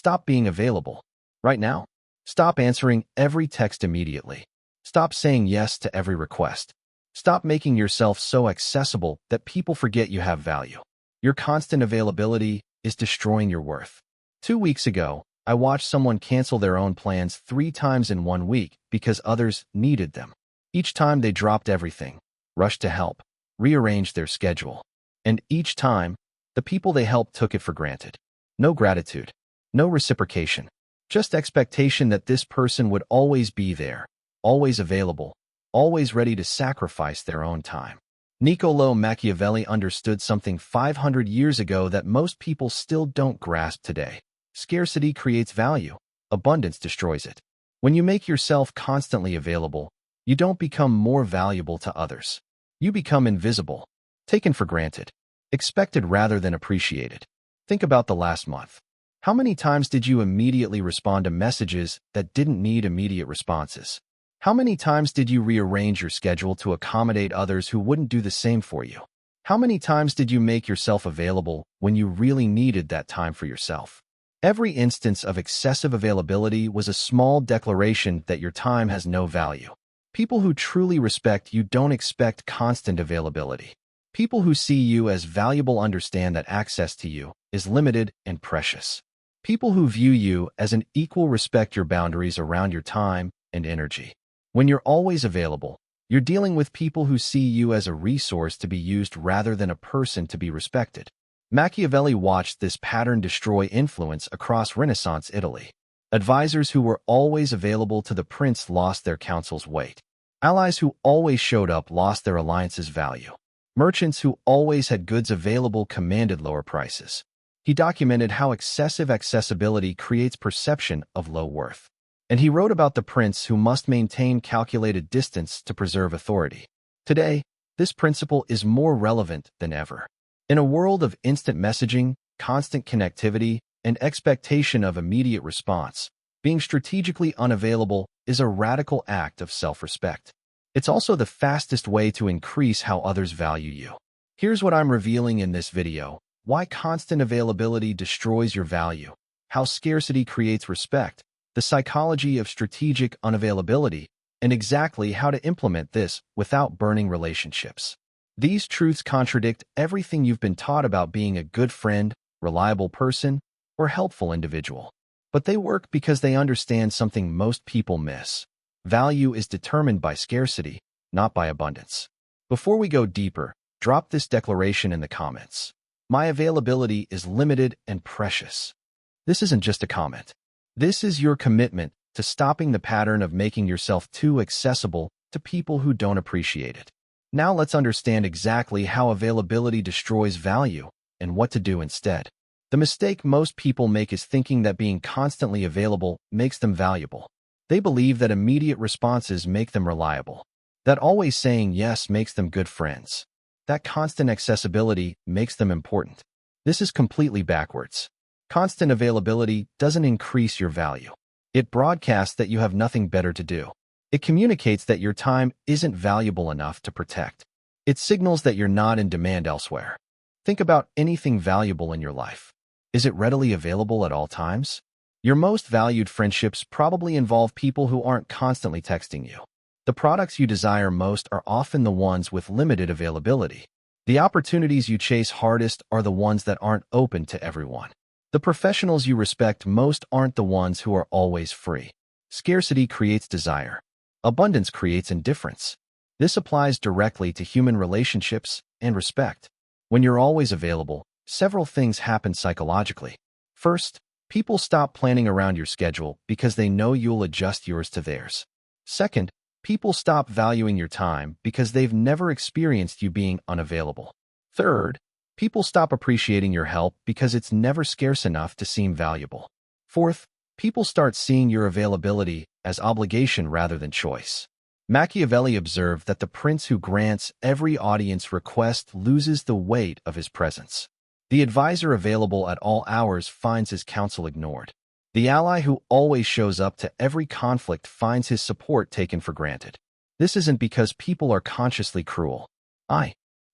Stop being available. Right now, stop answering every text immediately. Stop saying yes to every request. Stop making yourself so accessible that people forget you have value. Your constant availability is destroying your worth. 2 weeks ago, I watched someone cancel their own plans 3 times in 1 week because others needed them. Each time they dropped everything, rushed to help, rearranged their schedule. And each time, the people they helped took it for granted. No gratitude, no reciprocation, just expectation that this person would always be there, always available, always ready to sacrifice their own time. Niccolo Machiavelli understood something 500 years ago that most people still don't grasp today. Scarcity creates value. Abundance destroys it. When you make yourself constantly available, you don't become more valuable to others. You become invisible, taken for granted, expected rather than appreciated. Think about the last month. How many times did you immediately respond to messages that didn't need immediate responses? How many times did you rearrange your schedule to accommodate others who wouldn't do the same for you? How many times did you make yourself available when you really needed that time for yourself? Every instance of excessive availability was a small declaration that your time has no value. People who truly respect you don't expect constant availability. People who see you as valuable understand that access to you is limited and precious. People who view you as an equal respect your boundaries around your time and energy. When you're always available, you're dealing with people who see you as a resource to be used rather than a person to be respected. Machiavelli watched this pattern destroy influence across Renaissance Italy. Advisors who were always available to the prince lost their counsel's weight. Allies who always showed up lost their alliance's value. Merchants who always had goods available commanded lower prices. He documented how excessive accessibility creates perception of low worth. And he wrote about the prince who must maintain calculated distance to preserve authority. Today, this principle is more relevant than ever. In a world of instant messaging, constant connectivity, and expectation of immediate response, being strategically unavailable is a radical act of self-respect. It's also the fastest way to increase how others value you. Here's what I'm revealing in this video: why constant availability destroys your value, how scarcity creates respect, the psychology of strategic unavailability, and exactly how to implement this without burning relationships. These truths contradict everything you've been taught about being a good friend, reliable person, or helpful individual. But they work because they understand something most people miss. Value is determined by scarcity, not by abundance. Before we go deeper, drop this declaration in the comments. My availability is limited and precious. This isn't just a comment. This is your commitment to stopping the pattern of making yourself too accessible to people who don't appreciate it. Now let's understand exactly how availability destroys value and what to do instead. The mistake most people make is thinking that being constantly available makes them valuable. They believe that immediate responses make them reliable, that always saying yes makes them good friends, that constant accessibility makes them important. This is completely backwards. Constant availability doesn't increase your value. It broadcasts that you have nothing better to do. It communicates that your time isn't valuable enough to protect. It signals that you're not in demand elsewhere. Think about anything valuable in your life. Is it readily available at all times? Your most valued friendships probably involve people who aren't constantly texting you. The products you desire most are often the ones with limited availability. The opportunities you chase hardest are the ones that aren't open to everyone. The professionals you respect most aren't the ones who are always free. Scarcity creates desire. Abundance creates indifference. This applies directly to human relationships and respect. When you're always available, several things happen psychologically. First, people stop planning around your schedule because they know you'll adjust yours to theirs. Second, people stop valuing your time because they've never experienced you being unavailable. Third, people stop appreciating your help because it's never scarce enough to seem valuable. Fourth, people start seeing your availability as obligation rather than choice. Machiavelli observed that the prince who grants every audience request loses the weight of his presence. The advisor available at all hours finds his counsel ignored. The ally who always shows up to every conflict finds his support taken for granted. This isn't because people are consciously cruel.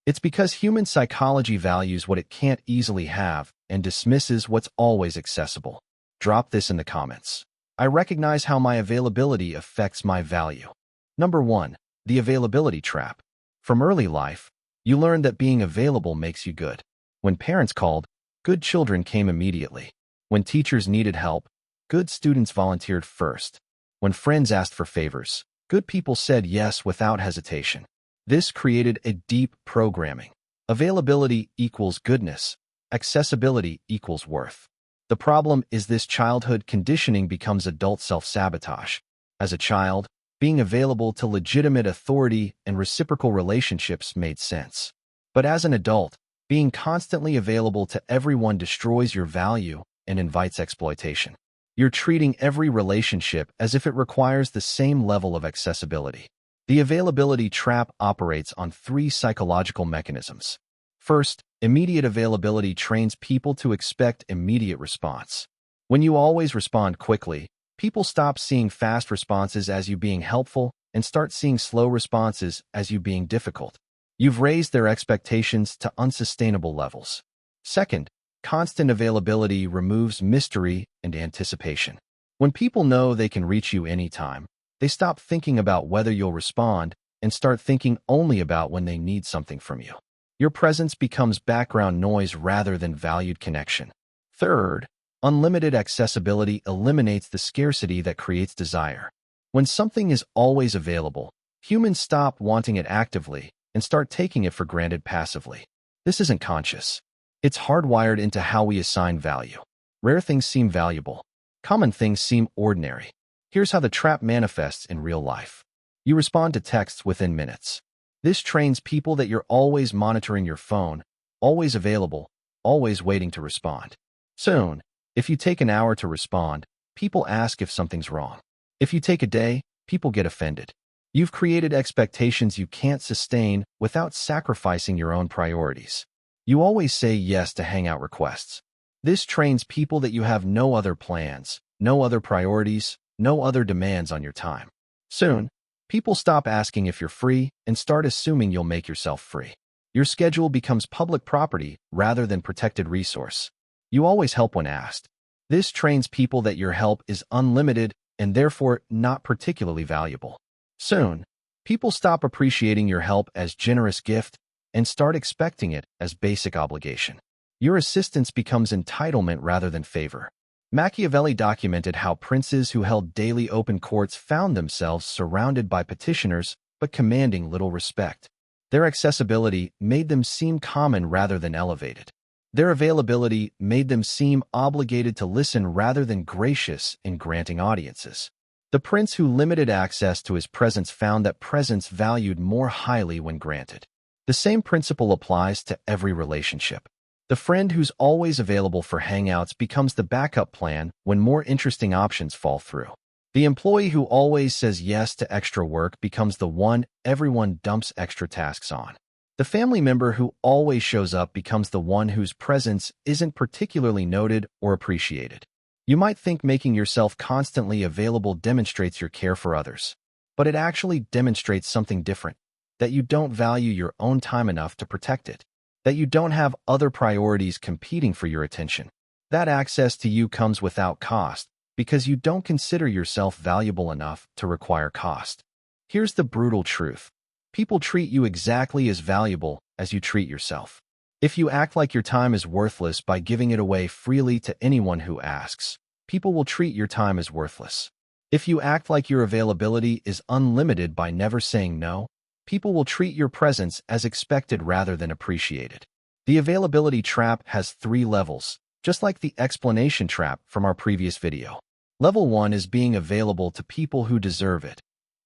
It's because human psychology values what it can't easily have and dismisses what's always accessible. Drop this in the comments. I recognize how my availability affects my value. Number 1. The availability trap. From early life, you learn that being available makes you good. When parents called, good children came immediately. When teachers needed help, good students volunteered first. When friends asked for favors, good people said yes without hesitation. This created a deep programming. Availability equals goodness. Accessibility equals worth. The problem is this childhood conditioning becomes adult self-sabotage. As a child, being available to legitimate authority and reciprocal relationships made sense. But as an adult, being constantly available to everyone destroys your value and invites exploitation. You're treating every relationship as if it requires the same level of accessibility. The availability trap operates on 3 psychological mechanisms. First, immediate availability trains people to expect immediate response. When you always respond quickly, people stop seeing fast responses as you being helpful and start seeing slow responses as you being difficult. You've raised their expectations to unsustainable levels. Second, constant availability removes mystery and anticipation. When people know they can reach you anytime, they stop thinking about whether you'll respond and start thinking only about when they need something from you. Your presence becomes background noise rather than valued connection. Third, unlimited accessibility eliminates the scarcity that creates desire. When something is always available, humans stop wanting it actively and start taking it for granted passively. This isn't conscious. It's hardwired into how we assign value. Rare things seem valuable. Common things seem ordinary. Here's how the trap manifests in real life. You respond to texts within minutes. This trains people that you're always monitoring your phone, always available, always waiting to respond. Soon, if you take an hour to respond, people ask if something's wrong. If you take a day, people get offended. You've created expectations you can't sustain without sacrificing your own priorities. You always say yes to hangout requests. This trains people that you have no other plans, no other priorities, no other demands on your time. Soon, people stop asking if you're free and start assuming you'll make yourself free. Your schedule becomes public property rather than protected resource. You always help when asked. This trains people that your help is unlimited and therefore not particularly valuable. Soon, people stop appreciating your help as generous gift and start expecting it as basic obligation. Your assistance becomes entitlement rather than favor. Machiavelli documented how princes who held daily open courts found themselves surrounded by petitioners but commanding little respect. Their accessibility made them seem common rather than elevated. Their availability made them seem obligated to listen rather than gracious in granting audiences. The prince who limited access to his presence found that presence valued more highly when granted. The same principle applies to every relationship. The friend who's always available for hangouts becomes the backup plan when more interesting options fall through. The employee who always says yes to extra work becomes the one everyone dumps extra tasks on. The family member who always shows up becomes the one whose presence isn't particularly noted or appreciated. You might think making yourself constantly available demonstrates your care for others, but it actually demonstrates something different, that you don't value your own time enough to protect it, that you don't have other priorities competing for your attention. That access to you comes without cost because you don't consider yourself valuable enough to require cost. Here's the brutal truth. People treat you exactly as valuable as you treat yourself. If you act like your time is worthless by giving it away freely to anyone who asks, people will treat your time as worthless. If you act like your availability is unlimited by never saying no, people will treat your presence as expected rather than appreciated. The availability trap has 3 levels, just like the explanation trap from our previous video. Level 1 is being available to people who deserve it.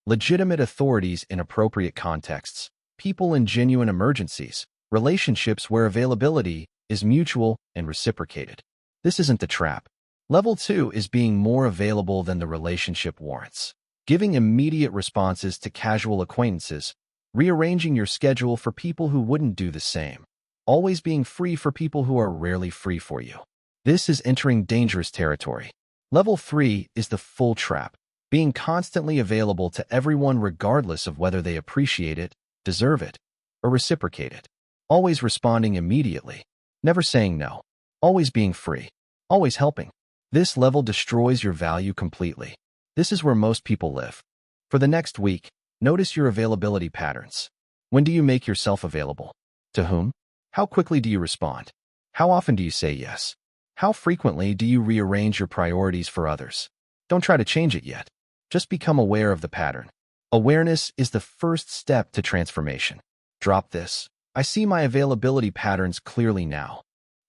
Legitimate authorities in appropriate contexts, people in genuine emergencies, relationships where availability is mutual and reciprocated. This isn't the trap. Level 2 is being more available than the relationship warrants. Giving immediate responses to casual acquaintances, rearranging your schedule for people who wouldn't do the same, always being free for people who are rarely free for you. This is entering dangerous territory. Level 3 is the full trap. Being constantly available to everyone regardless of whether they appreciate it, deserve it, or reciprocate it. Always responding immediately, never saying no, always being free, always helping. This level destroys your value completely. This is where most people live. For the next week, notice your availability patterns. When do you make yourself available? To whom? How quickly do you respond? How often do you say yes? How frequently do you rearrange your priorities for others? Don't try to change it yet. Just become aware of the pattern. Awareness is the first step to transformation. Drop this. I see my availability patterns clearly now.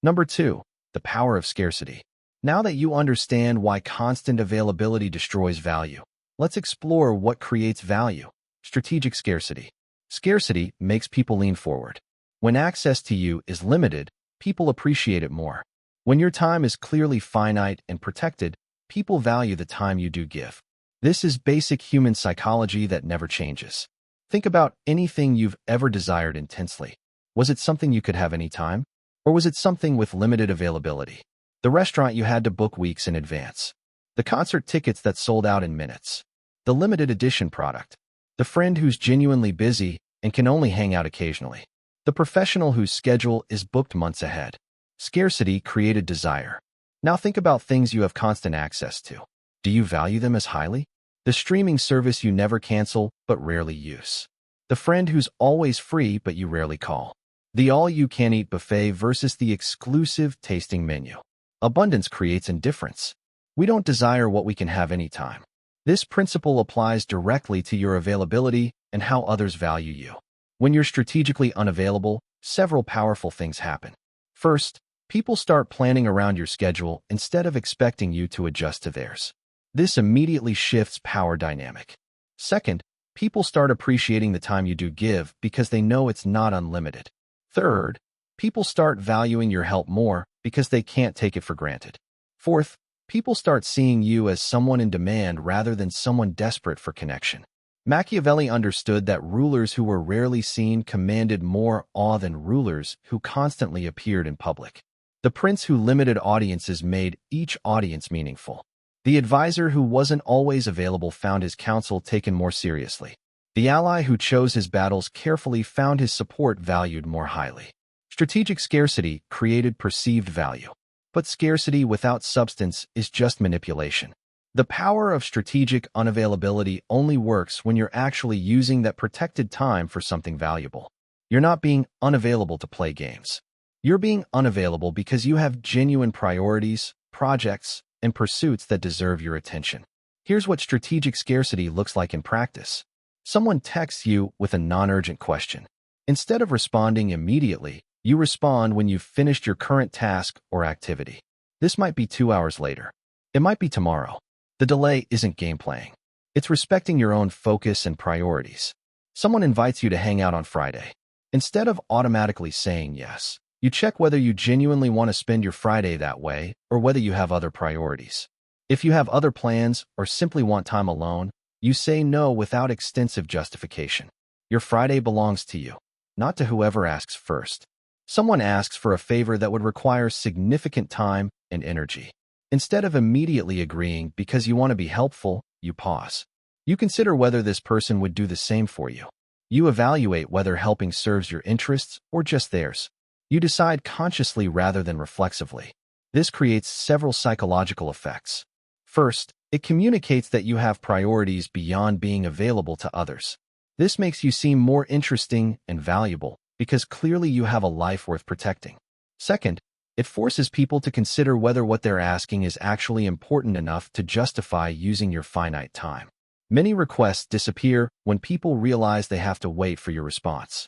Number 2, the power of scarcity. Now that you understand why constant availability destroys value, let's explore what creates value. Strategic scarcity. Scarcity makes people lean forward. When access to you is limited, people appreciate it more. When your time is clearly finite and protected, people value the time you do give. This is basic human psychology that never changes. Think about anything you've ever desired intensely. Was it something you could have any time? Or was it something with limited availability? The restaurant you had to book weeks in advance. The concert tickets that sold out in minutes. The limited edition product. The friend who's genuinely busy and can only hang out occasionally. The professional whose schedule is booked months ahead. Scarcity created desire. Now think about things you have constant access to. Do you value them as highly? The streaming service you never cancel but rarely use. The friend who's always free but you rarely call. The all-you-can-eat buffet versus the exclusive tasting menu. Abundance creates indifference. We don't desire what we can have anytime. This principle applies directly to your availability and how others value you. When you're strategically unavailable, several powerful things happen. First, people start planning around your schedule instead of expecting you to adjust to theirs. This immediately shifts power dynamic. Second, people start appreciating the time you do give because they know it's not unlimited. Third, people start valuing your help more because they can't take it for granted. Fourth, people start seeing you as someone in demand rather than someone desperate for connection. Machiavelli understood that rulers who were rarely seen commanded more awe than rulers who constantly appeared in public. The prince who limited audiences made each audience meaningful. The advisor who wasn't always available found his counsel taken more seriously. The ally who chose his battles carefully found his support valued more highly. Strategic scarcity created perceived value. But scarcity without substance is just manipulation. The power of strategic unavailability only works when you're actually using that protected time for something valuable. You're not being unavailable to play games. You're being unavailable because you have genuine priorities, projects, and pursuits that deserve your attention. Here's what strategic scarcity looks like in practice. Someone texts you with a non-urgent question. Instead of responding immediately, you respond when you've finished your current task or activity. This might be 2 hours later. It might be tomorrow. The delay isn't game playing. It's respecting your own focus and priorities. Someone invites you to hang out on Friday. Instead of automatically saying yes, you check whether you genuinely want to spend your Friday that way or whether you have other priorities. If you have other plans or simply want time alone, you say no without extensive justification. Your Friday belongs to you, not to whoever asks first. Someone asks for a favor that would require significant time and energy. Instead of immediately agreeing because you want to be helpful, you pause. You consider whether this person would do the same for you. You evaluate whether helping serves your interests or just theirs. You decide consciously rather than reflexively. This creates several psychological effects. First, it communicates that you have priorities beyond being available to others. This makes you seem more interesting and valuable because clearly you have a life worth protecting. Second, it forces people to consider whether what they're asking is actually important enough to justify using your finite time. Many requests disappear when people realize they have to wait for your response.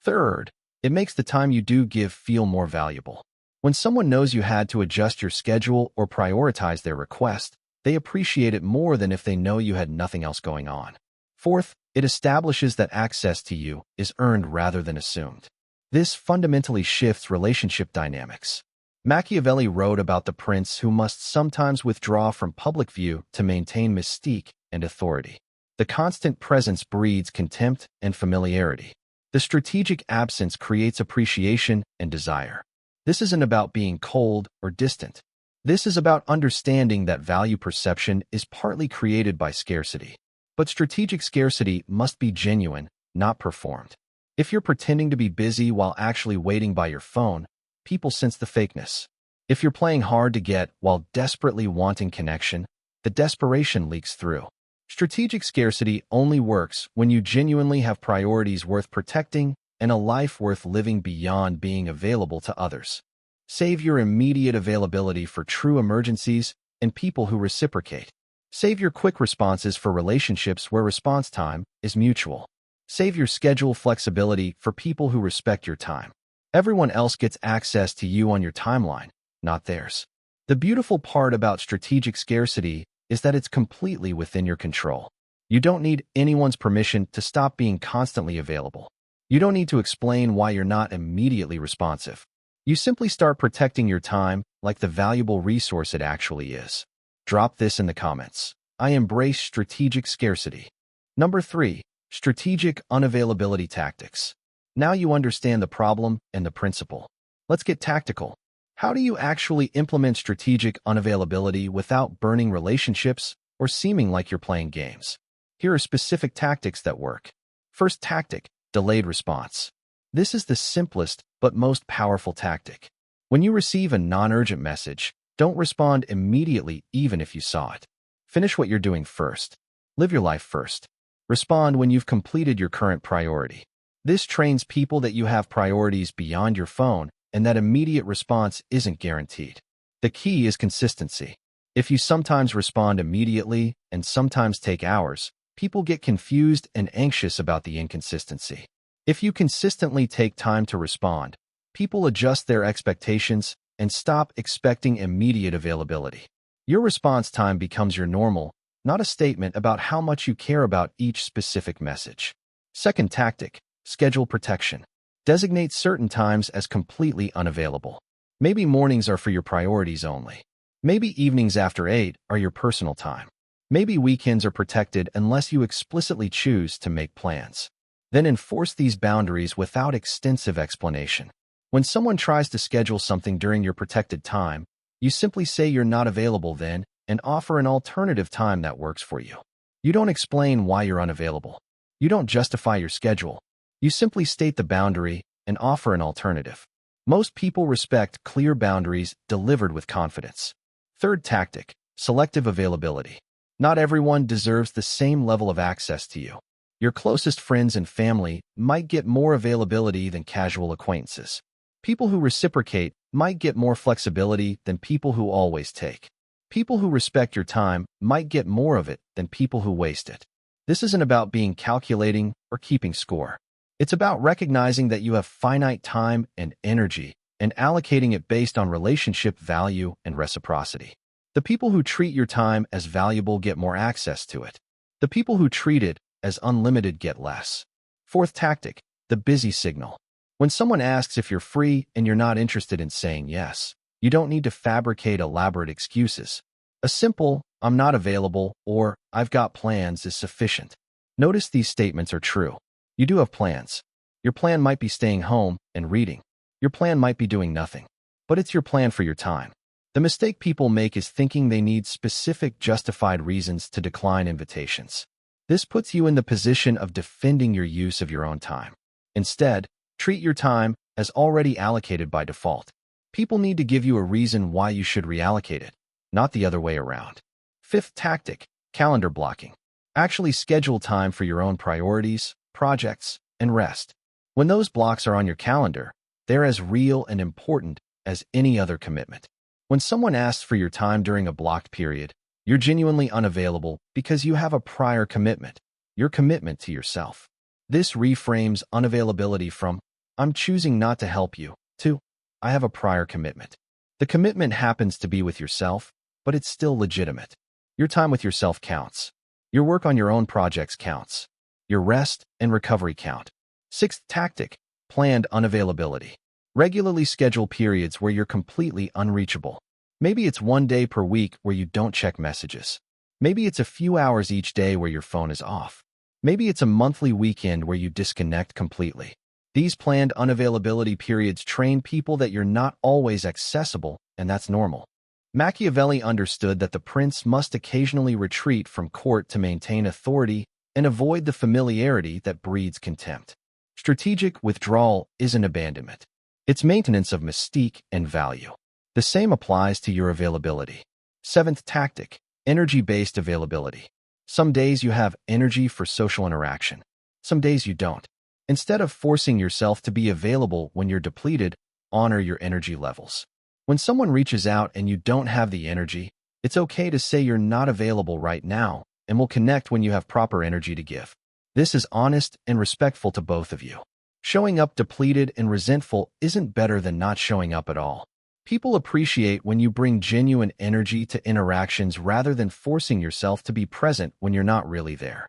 Third, it makes the time you do give feel more valuable. When someone knows you had to adjust your schedule or prioritize their request, they appreciate it more than if they know you had nothing else going on. Fourth, it establishes that access to you is earned rather than assumed. This fundamentally shifts relationship dynamics. Machiavelli wrote about the prince who must sometimes withdraw from public view to maintain mystique and authority. The constant presence breeds contempt and familiarity. The strategic absence creates appreciation and desire. This isn't about being cold or distant. This is about understanding that value perception is partly created by scarcity. But strategic scarcity must be genuine, not performed. If you're pretending to be busy while actually waiting by your phone, people sense the fakeness. If you're playing hard to get while desperately wanting connection, the desperation leaks through. Strategic scarcity only works when you genuinely have priorities worth protecting and a life worth living beyond being available to others. Save your immediate availability for true emergencies and people who reciprocate. Save your quick responses for relationships where response time is mutual. Save your schedule flexibility for people who respect your time. Everyone else gets access to you on your timeline, not theirs. The beautiful part about strategic scarcity is that it's completely within your control. You don't need anyone's permission to stop being constantly available. You don't need to explain why you're not immediately responsive. You simply start protecting your time like the valuable resource it actually is. Drop this in the comments. I embrace strategic scarcity. Number 3. Strategic unavailability tactics. Now you understand the problem and the principle. Let's get tactical. How do you actually implement strategic unavailability without burning relationships or seeming like you're playing games? Here are specific tactics that work. First tactic, delayed response. This is the simplest but most powerful tactic. When you receive a non-urgent message, don't respond immediately even if you saw it. Finish what you're doing first. Live your life first. Respond when you've completed your current priority. This trains people that you have priorities beyond your phone and that immediate response isn't guaranteed. The key is consistency. If you sometimes respond immediately and sometimes take hours, people get confused and anxious about the inconsistency. If you consistently take time to respond, people adjust their expectations and stop expecting immediate availability. Your response time becomes your normal, not a statement about how much you care about each specific message. Second tactic, schedule protection. Designate certain times as completely unavailable. Maybe mornings are for your priorities only. Maybe evenings after 8 are your personal time. Maybe weekends are protected unless you explicitly choose to make plans. Then enforce these boundaries without extensive explanation. When someone tries to schedule something during your protected time, you simply say you're not available then and offer an alternative time that works for you. You don't explain why you're unavailable. You don't justify your schedule. You simply state the boundary and offer an alternative. Most people respect clear boundaries delivered with confidence. Third tactic, selective availability. Not everyone deserves the same level of access to you. Your closest friends and family might get more availability than casual acquaintances. People who reciprocate might get more flexibility than people who always take. People who respect your time might get more of it than people who waste it. This isn't about being calculating or keeping score. It's about recognizing that you have finite time and energy and allocating it based on relationship value and reciprocity. The people who treat your time as valuable get more access to it. The people who treat it as unlimited get less. Fourth tactic, the busy signal. When someone asks if you're free and you're not interested in saying yes, you don't need to fabricate elaborate excuses. A simple, "I'm not available" or "I've got plans" is sufficient. Notice these statements are true. You do have plans. Your plan might be staying home and reading. Your plan might be doing nothing. But it's your plan for your time. The mistake people make is thinking they need specific justified reasons to decline invitations. This puts you in the position of defending your use of your own time. Instead, treat your time as already allocated by default. People need to give you a reason why you should reallocate it, not the other way around. Fifth tactic, calendar blocking. Actually schedule time for your own priorities, projects, and rest. When those blocks are on your calendar, they're as real and important as any other commitment. When someone asks for your time during a blocked period, you're genuinely unavailable because you have a prior commitment, your commitment to yourself. This reframes unavailability from, "I'm choosing not to help you," to, "I have a prior commitment." The commitment happens to be with yourself, but it's still legitimate. Your time with yourself counts. Your work on your own projects counts. Your rest and recovery count. Sixth tactic, planned unavailability. Regularly schedule periods where you're completely unreachable. Maybe it's 1 day per week where you don't check messages. Maybe it's a few hours each day where your phone is off. Maybe it's a monthly weekend where you disconnect completely. These planned unavailability periods train people that you're not always accessible, and that's normal. Machiavelli understood that the prince must occasionally retreat from court to maintain authority and avoid the familiarity that breeds contempt. Strategic withdrawal isn't abandonment. It's maintenance of mystique and value. The same applies to your availability. Seventh tactic, energy-based availability. Some days you have energy for social interaction. Some days you don't. Instead of forcing yourself to be available when you're depleted, honor your energy levels. When someone reaches out and you don't have the energy, it's okay to say you're not available right now and will connect when you have proper energy to give. This is honest and respectful to both of you. Showing up depleted and resentful isn't better than not showing up at all. People appreciate when you bring genuine energy to interactions rather than forcing yourself to be present when you're not really there.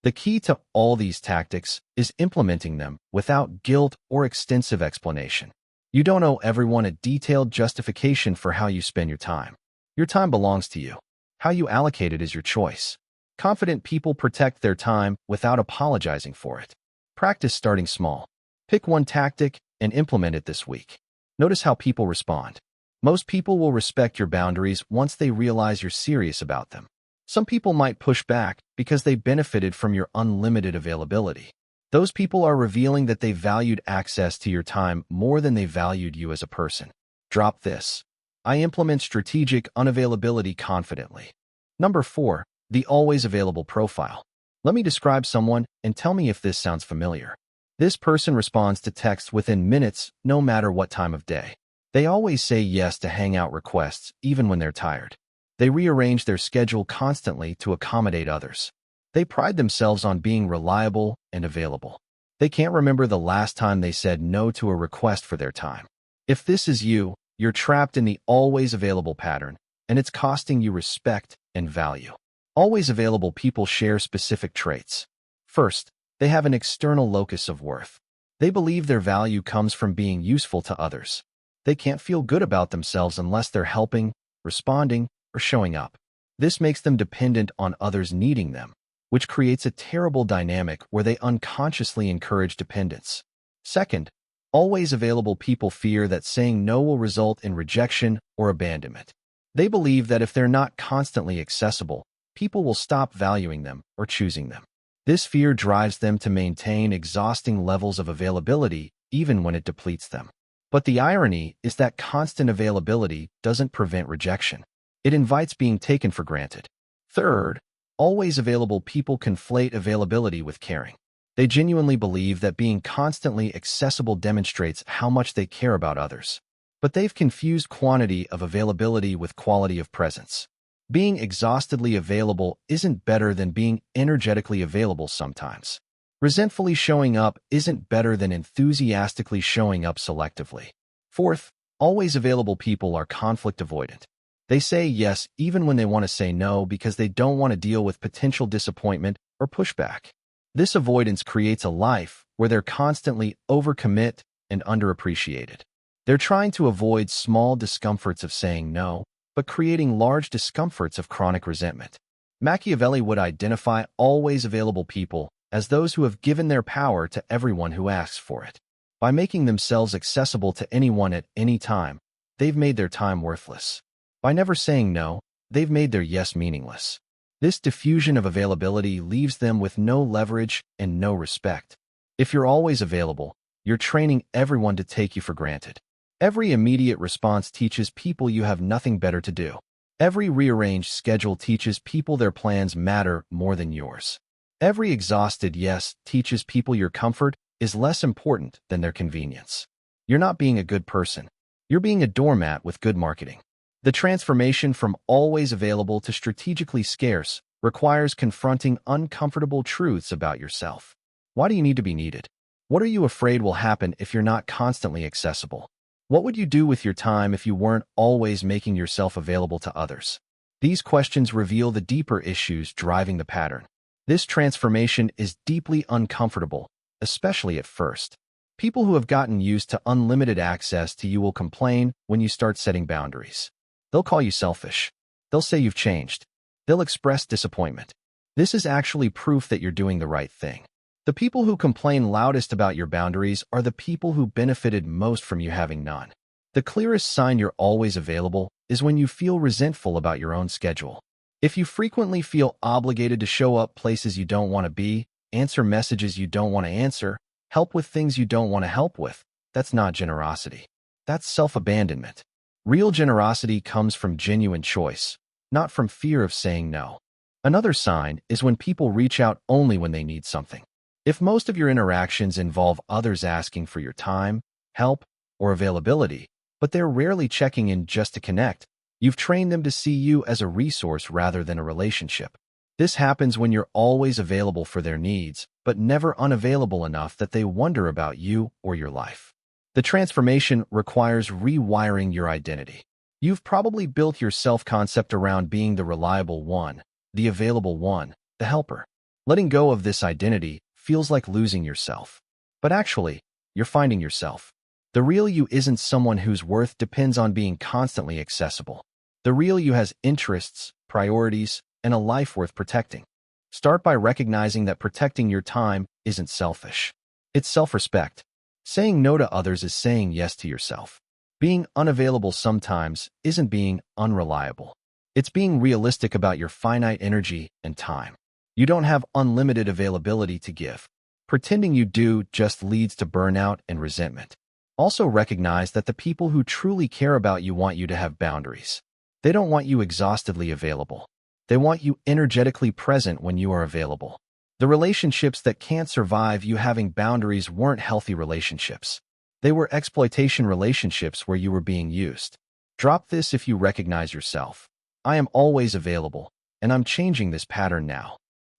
The key to all these tactics is implementing them without guilt or extensive explanation. You don't owe everyone a detailed justification for how you spend your time. Your time belongs to you. How you allocate it is your choice. Confident people protect their time without apologizing for it. Practice starting small. Pick one tactic and implement it this week. Notice how people respond. Most people will respect your boundaries once they realize you're serious about them. Some people might push back because they benefited from your unlimited availability. Those people are revealing that they valued access to your time more than they valued you as a person. Drop this. I implement strategic unavailability confidently. Number 4, the always available profile. Let me describe someone and tell me if this sounds familiar. This person responds to texts within minutes, no matter what time of day. They always say yes to hangout requests, even when they're tired. They rearrange their schedule constantly to accommodate others. They pride themselves on being reliable and available. They can't remember the last time they said no to a request for their time. If this is you, you're trapped in the always available pattern, and it's costing you respect and value. Always available people share specific traits. First, they have an external locus of worth. They believe their value comes from being useful to others. They can't feel good about themselves unless they're helping, responding, or showing up. This makes them dependent on others needing them, which creates a terrible dynamic where they unconsciously encourage dependence. Second, always available people fear that saying no will result in rejection or abandonment. They believe that if they're not constantly accessible, people will stop valuing them or choosing them. This fear drives them to maintain exhausting levels of availability even when it depletes them. But the irony is that constant availability doesn't prevent rejection. It invites being taken for granted. Third, always available people conflate availability with caring. They genuinely believe that being constantly accessible demonstrates how much they care about others. But they've confused quantity of availability with quality of presence. Being exhaustedly available isn't better than being energetically available sometimes. Resentfully showing up isn't better than enthusiastically showing up selectively. Fourth, always available people are conflict avoidant. They say yes even when they want to say no because they don't want to deal with potential disappointment or pushback. This avoidance creates a life where they're constantly overcommit and underappreciated. They're trying to avoid small discomforts of saying no, but creating large discomforts of chronic resentment. Machiavelli would identify always available people as those who have given their power to everyone who asks for it. By making themselves accessible to anyone at any time, they've made their time worthless. By never saying no, they've made their yes meaningless. This diffusion of availability leaves them with no leverage and no respect. If you're always available, you're training everyone to take you for granted. Every immediate response teaches people you have nothing better to do. Every rearranged schedule teaches people their plans matter more than yours. Every exhausted yes teaches people your comfort is less important than their convenience. You're not being a good person. You're being a doormat with good marketing. The transformation from always available to strategically scarce requires confronting uncomfortable truths about yourself. Why do you need to be needed? What are you afraid will happen if you're not constantly accessible? What would you do with your time if you weren't always making yourself available to others? These questions reveal the deeper issues driving the pattern. This transformation is deeply uncomfortable, especially at first. People who have gotten used to unlimited access to you will complain when you start setting boundaries. They'll call you selfish. They'll say you've changed. They'll express disappointment. This is actually proof that you're doing the right thing. The people who complain loudest about your boundaries are the people who benefited most from you having none. The clearest sign you're always available is when you feel resentful about your own schedule. If you frequently feel obligated to show up places you don't want to be, answer messages you don't want to answer, help with things you don't want to help with, that's not generosity. That's self-abandonment. Real generosity comes from genuine choice, not from fear of saying no. Another sign is when people reach out only when they need something. If most of your interactions involve others asking for your time, help, or availability, but they're rarely checking in just to connect, you've trained them to see you as a resource rather than a relationship. This happens when you're always available for their needs, but never unavailable enough that they wonder about you or your life. The transformation requires rewiring your identity. You've probably built your self-concept around being the reliable one, the available one, the helper. Letting go of this identity feels like losing yourself. But actually, you're finding yourself. The real you isn't someone whose worth depends on being constantly accessible. The real you has interests, priorities, and a life worth protecting. Start by recognizing that protecting your time isn't selfish. It's self-respect. Saying no to others is saying yes to yourself. Being unavailable sometimes isn't being unreliable. It's being realistic about your finite energy and time. You don't have unlimited availability to give. Pretending you do just leads to burnout and resentment. Also recognize that the people who truly care about you want you to have boundaries. They don't want you exhaustively available. They want you energetically present when you are available. The relationships that can't survive you having boundaries weren't healthy relationships. They were exploitation relationships where you were being used. Drop this if you recognize yourself. I am always available, and I'm changing this pattern now.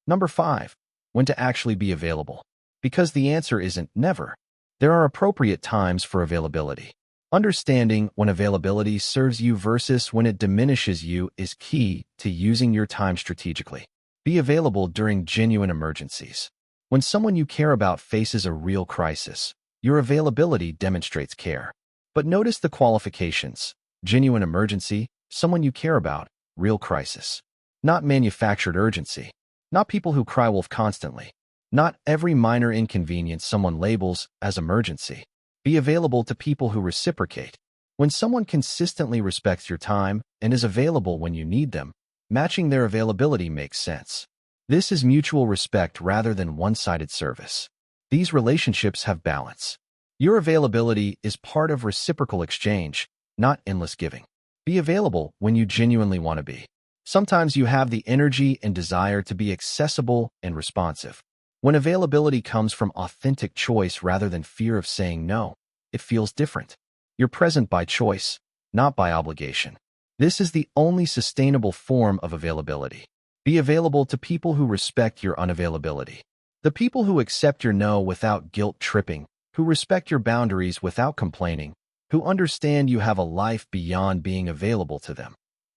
Number 5. When to actually be available. Because the answer isn't never. There are appropriate times for availability. Understanding when availability serves you versus when it diminishes you is key to using your time strategically. Be available during genuine emergencies. When someone you care about faces a real crisis, your availability demonstrates care. But notice the qualifications. Genuine emergency, someone you care about, real crisis. Not manufactured urgency. Not people who cry wolf constantly. Not every minor inconvenience someone labels as emergency. Be available to people who reciprocate. When someone consistently respects your time and is available when you need them, matching their availability makes sense. This is mutual respect rather than one-sided service. These relationships have balance. Your availability is part of reciprocal exchange, not endless giving. Be available when you genuinely want to be. Sometimes you have the energy and desire to be accessible and responsive. When availability comes from authentic choice rather than fear of saying no, it feels different. You're present by choice, not by obligation. This is the only sustainable form of availability. Be available to people who respect your unavailability. The people who accept your no without guilt-tripping, who respect your boundaries without complaining, who understand you have a life beyond being available to them.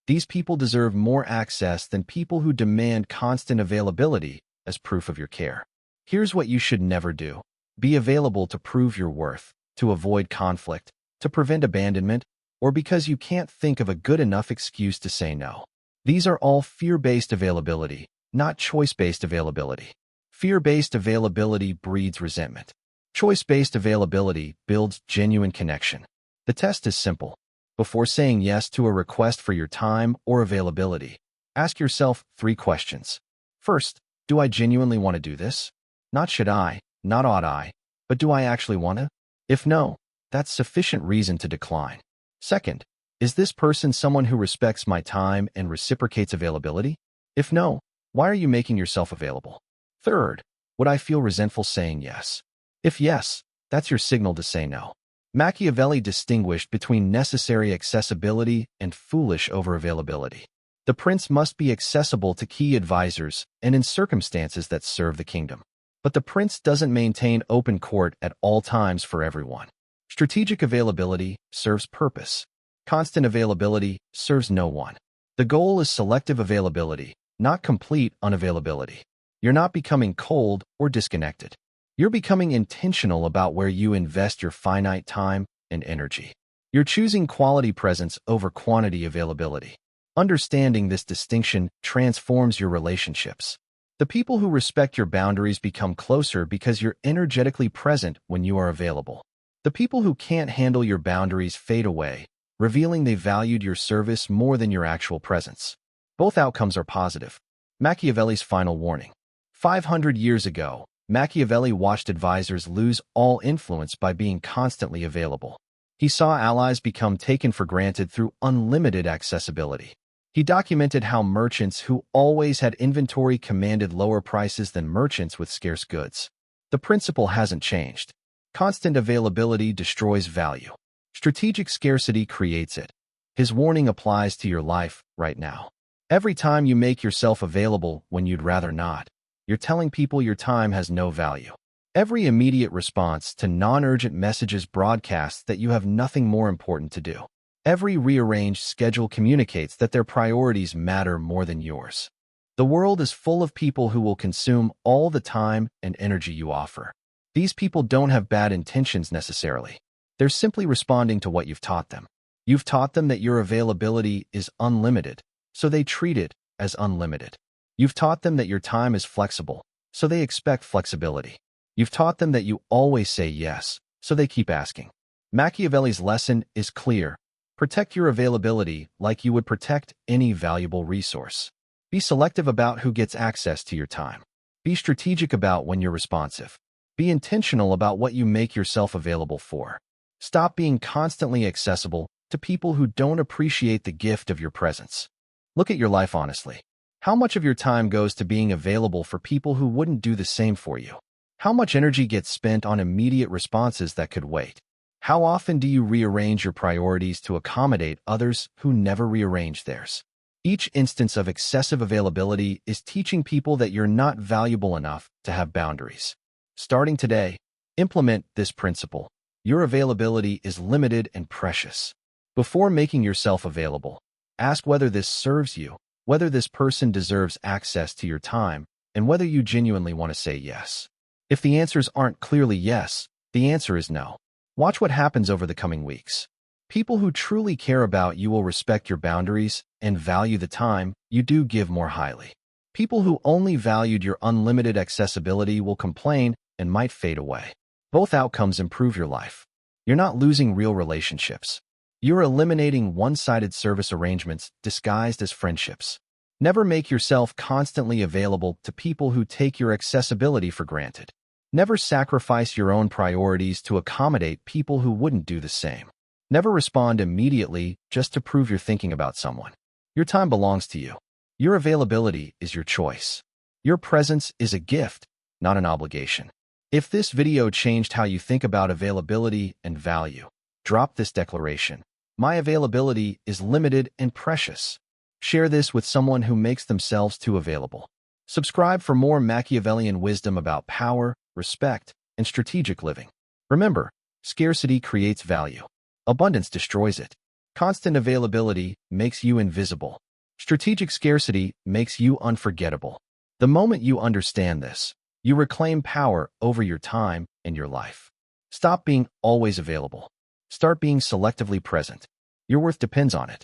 These people deserve more access than people who demand constant availability as proof of your care. Here's what you should never do. Be available to prove your worth, to avoid conflict, to prevent abandonment, or because you can't think of a good enough excuse to say no. These are all fear-based availability, not choice-based availability. Fear-based availability breeds resentment. Choice-based availability builds genuine connection. The test is simple. Before saying yes to a request for your time or availability, ask yourself 3 questions. First, do I genuinely want to do this? Not should I, not ought I, but do I actually want to? If no, that's sufficient reason to decline. Second, is this person someone who respects my time and reciprocates availability? If no, why are you making yourself available? Third, would I feel resentful saying yes? If yes, that's your signal to say no. Machiavelli distinguished between necessary accessibility and foolish overavailability. The prince must be accessible to key advisors and in circumstances that serve the kingdom. But the prince doesn't maintain open court at all times for everyone. Strategic availability serves purpose. Constant availability serves no one. The goal is selective availability, not complete unavailability. You're not becoming cold or disconnected. You're becoming intentional about where you invest your finite time and energy. You're choosing quality presence over quantity availability. Understanding this distinction transforms your relationships. The people who respect your boundaries become closer because you're energetically present when you are available. The people who can't handle your boundaries fade away, revealing they valued your service more than your actual presence. Both outcomes are positive. Machiavelli's final warning. 500 years ago, Machiavelli watched advisors lose all influence by being constantly available. He saw allies become taken for granted through unlimited accessibility. He documented how merchants who always had inventory commanded lower prices than merchants with scarce goods. The principle hasn't changed. Constant availability destroys value. Strategic scarcity creates it. His warning applies to your life right now. Every time you make yourself available when you'd rather not, you're telling people your time has no value. Every immediate response to non-urgent messages broadcasts that you have nothing more important to do. Every rearranged schedule communicates that their priorities matter more than yours. The world is full of people who will consume all the time and energy you offer. These people don't have bad intentions necessarily. They're simply responding to what you've taught them. You've taught them that your availability is unlimited, so they treat it as unlimited. You've taught them that your time is flexible, so they expect flexibility. You've taught them that you always say yes, so they keep asking. Machiavelli's lesson is clear. Protect your availability like you would protect any valuable resource. Be selective about who gets access to your time. Be strategic about when you're responsive. Be intentional about what you make yourself available for. Stop being constantly accessible to people who don't appreciate the gift of your presence. Look at your life honestly. How much of your time goes to being available for people who wouldn't do the same for you? How much energy gets spent on immediate responses that could wait? How often do you rearrange your priorities to accommodate others who never rearrange theirs? Each instance of excessive availability is teaching people that you're not valuable enough to have boundaries. Starting today, implement this principle. Your availability is limited and precious. Before making yourself available, ask whether this serves you, whether this person deserves access to your time, and whether you genuinely want to say yes. If the answers aren't clearly yes, the answer is no. Watch what happens over the coming weeks. People who truly care about you will respect your boundaries and value the time you do give more highly. People who only valued your unlimited accessibility will complain and might fade away. Both outcomes improve your life. You're not losing real relationships. You're eliminating one-sided service arrangements disguised as friendships. Never make yourself constantly available to people who take your accessibility for granted. Never sacrifice your own priorities to accommodate people who wouldn't do the same. Never respond immediately just to prove you're thinking about someone. Your time belongs to you. Your availability is your choice. Your presence is a gift, not an obligation. If this video changed how you think about availability and value, drop this declaration. My availability is limited and precious. Share this with someone who makes themselves too available. Subscribe for more Machiavellian wisdom about power, respect, and strategic living. Remember, scarcity creates value. Abundance destroys it. Constant availability makes you invisible. Strategic scarcity makes you unforgettable. The moment you understand this, you reclaim power over your time and your life. Stop being always available. Start being selectively present. Your worth depends on it.